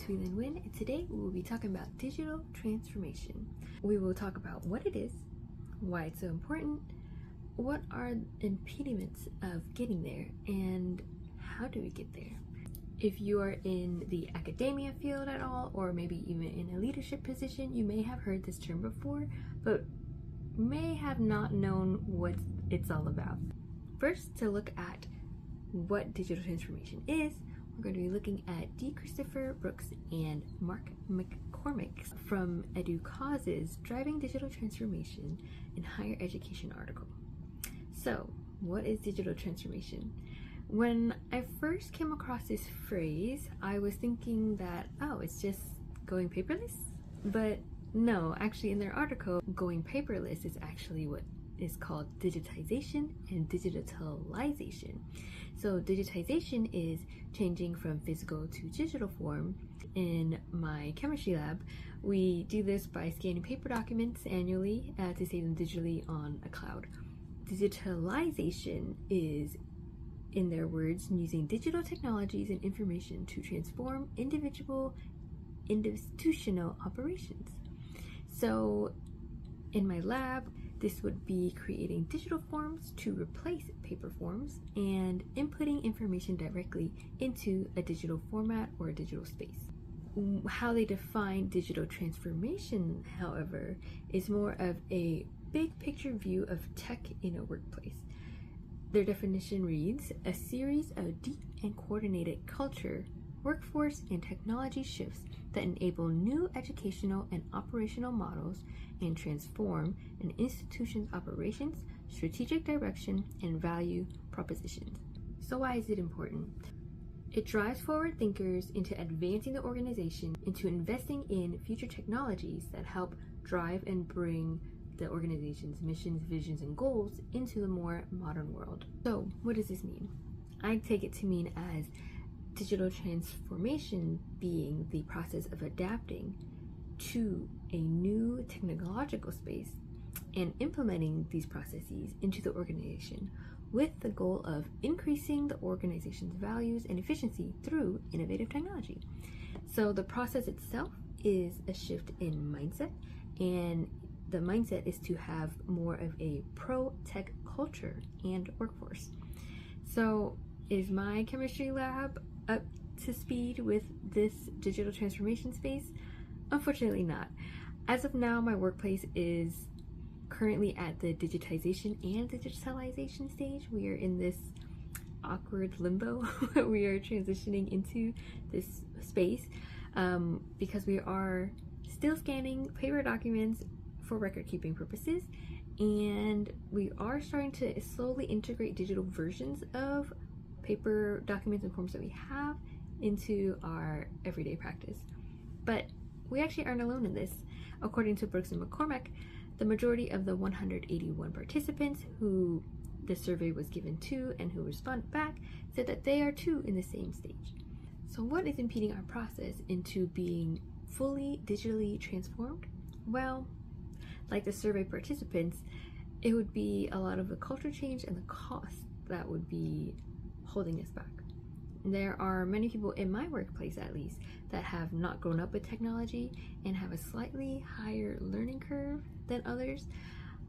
Thuy-Linh, and today we will be talking about digital transformation. We will talk about what it is, why it's so important, what are impediments of getting there, and how do we get there. If you are in the academia field at all, or maybe even in a leadership position, you may have heard this term before, but may have not known what it's all about. First, to look at what digital transformation is, we're going to be looking at D. Christopher Brooks and Mark McCormick from EduCause's Driving Digital Transformation in Higher Education article. So, what is digital transformation? When I first came across this phrase, I was thinking that, oh, it's just going paperless? But no, actually in their article, going paperless is actually what is called digitization and digitalization. So digitization is changing from physical to digital form. In my chemistry lab, we do this by scanning paper documents annually to save them digitally on a cloud. Digitalization is, in their words, using digital technologies and information to transform institutional operations. So in my lab, this would be creating digital forms to replace paper forms and inputting information directly into a digital format or a digital space. How they define digital transformation, however, is more of a big picture view of tech in a workplace. Their definition reads, a series of deep and coordinated culture, workforce, and technology shifts that enable new educational and operational models and transform an institution's operations, strategic direction, and value propositions. So why is it important? It drives forward thinkers into advancing the organization, into investing in future technologies that help drive and bring the organization's missions, visions, and goals into the more modern world. So what does this mean? I take it to mean as digital transformation being the process of adapting to a new technological space and implementing these processes into the organization with the goal of increasing the organization's values and efficiency through innovative technology. So the process itself is a shift in mindset, and the mindset is to have more of a pro-tech culture and workforce. So is my chemistry lab up to speed with this digital transformation space? Unfortunately not. As of now, my workplace is currently at the digitization and digitalization stage. We are in this awkward limbo where we are transitioning into this space because we are still scanning paper documents for record keeping purposes, and we are starting to slowly integrate digital versions of paper documents and forms that we have into our everyday practice. But we actually aren't alone in this. According to Brooks and McCormick, the majority of the 181 participants who the survey was given to and who responded back said that they are too in the same stage. So what is impeding our process into being fully digitally transformed? Well, like the survey participants, it would be a lot of the culture change and the cost that would be holding us back. There are many people in my workplace, at least, that have not grown up with technology and have a slightly higher learning curve than others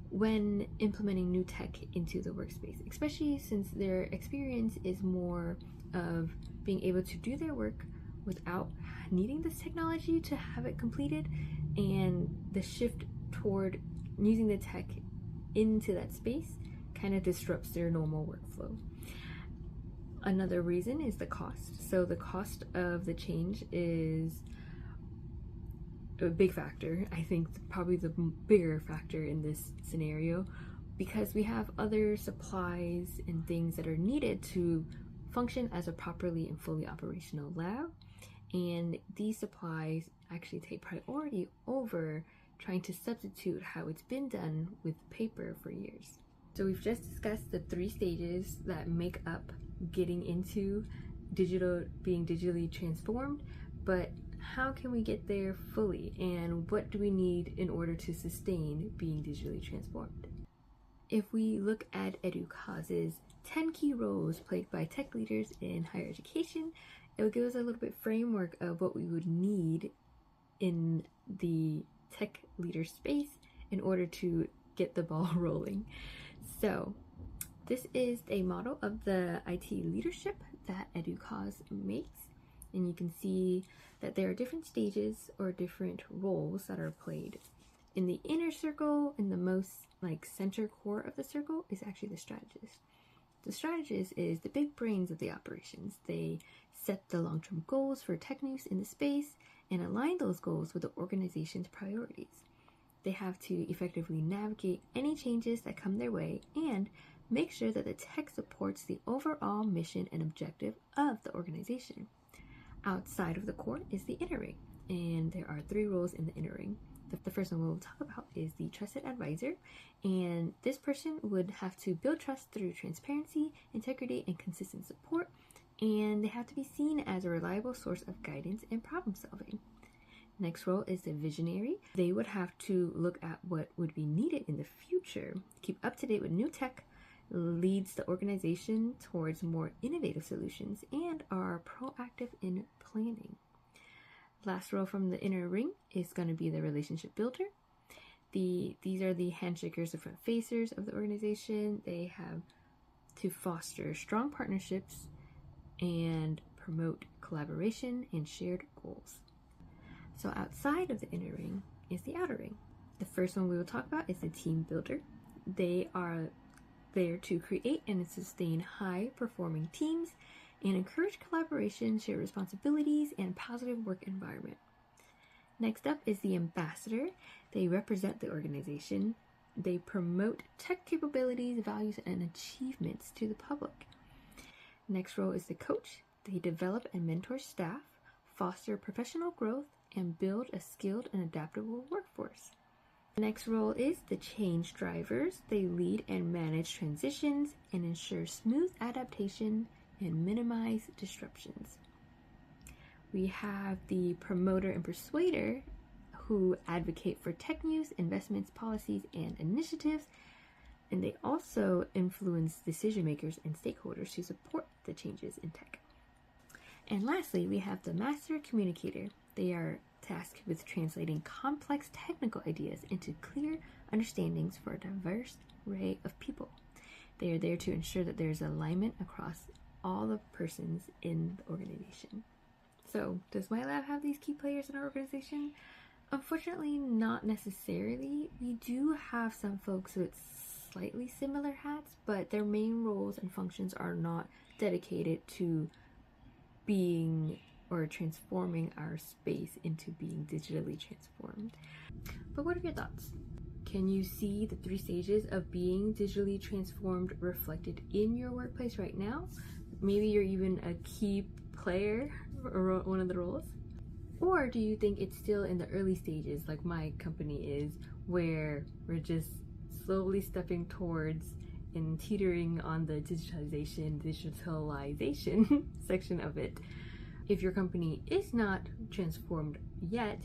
when implementing new tech into the workspace, especially since their experience is more of being able to do their work without needing this technology to have it completed, and the shift toward using the tech into that space kind of disrupts their normal workflow. Another reason is the cost. So the cost of the change is a big factor. I think probably the bigger factor in this scenario, because we have other supplies and things that are needed to function as a properly and fully operational lab, and these supplies actually take priority over trying to substitute how it's been done with paper for years. So we've just discussed the 3 stages that make up getting into being digitally transformed, but how can we get there fully, and what do we need in order to sustain being digitally transformed? If we look at EduCause's 10 key roles played by tech leaders in higher education, it will give us a little bit framework of what we would need in the tech leader space in order to get the ball rolling. So this is a model of the IT leadership that EduCause makes, and you can see that there are different stages or different roles that are played. In the inner circle, in the most center core of the circle, is actually the strategist. The strategist is the big brains of the operations. They set the long-term goals for tech use in the space and align those goals with the organization's priorities. They have to effectively navigate any changes that come their way and make sure that the tech supports the overall mission and objective of the organization. Outside of the core is the inner ring, and there are 3 roles in the inner ring. The first one we'll talk about is the trusted advisor, and this person would have to build trust through transparency, integrity, and consistent support, and they have to be seen as a reliable source of guidance and problem solving. Next role is the visionary. They would have to look at what would be needed in the future, keep up to date with new tech, leads the organization towards more innovative solutions, and are proactive in planning. Last role from the inner ring is going to be the relationship builder. These are the handshakers, the front facers of the organization. They have to foster strong partnerships and promote collaboration and shared goals. So outside of the inner ring is the outer ring. The first one we will talk about is the team builder. They are there to create and sustain high-performing teams and encourage collaboration, share responsibilities, and positive work environment. Next up is the ambassador. They represent the organization. They promote tech capabilities, values, and achievements to the public. Next role is the coach. They develop and mentor staff, foster professional growth, and build a skilled and adaptable workforce. The next role is the change drivers. They lead and manage transitions and ensure smooth adaptation and minimize disruptions. We have the promoter and persuader, who advocate for tech use, investments, policies, and initiatives, and they also influence decision makers and stakeholders to support the changes in tech. And lastly, we have the master communicator. They are tasked with translating complex technical ideas into clear understandings for a diverse array of people. They are there to ensure that there's alignment across all the persons in the organization. So, does my lab have these key players in our organization? Unfortunately, not necessarily. We do have some folks with slightly similar hats, but their main roles and functions are not dedicated to being or transforming our space into being digitally transformed. But what are your thoughts? Can you see the 3 stages of being digitally transformed reflected in your workplace right now? Maybe you're even a key player or one of the roles. Or do you think it's still in the early stages, like my company is, where we're just slowly stepping towards and teetering on the digitalization section of it? If your company is not transformed yet,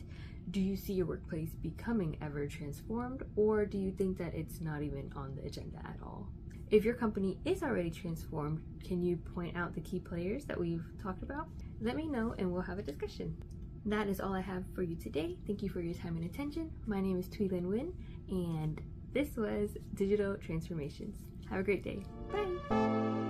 do you see your workplace becoming ever transformed, or do you think that it's not even on the agenda at all? If your company is already transformed, can you point out the key players that we've talked about? Let me know and we'll have a discussion. That is all I have for you today. Thank you for your time and attention. My name is Thuy-Linh, and this was Digital Transformations. Have a great day. Bye!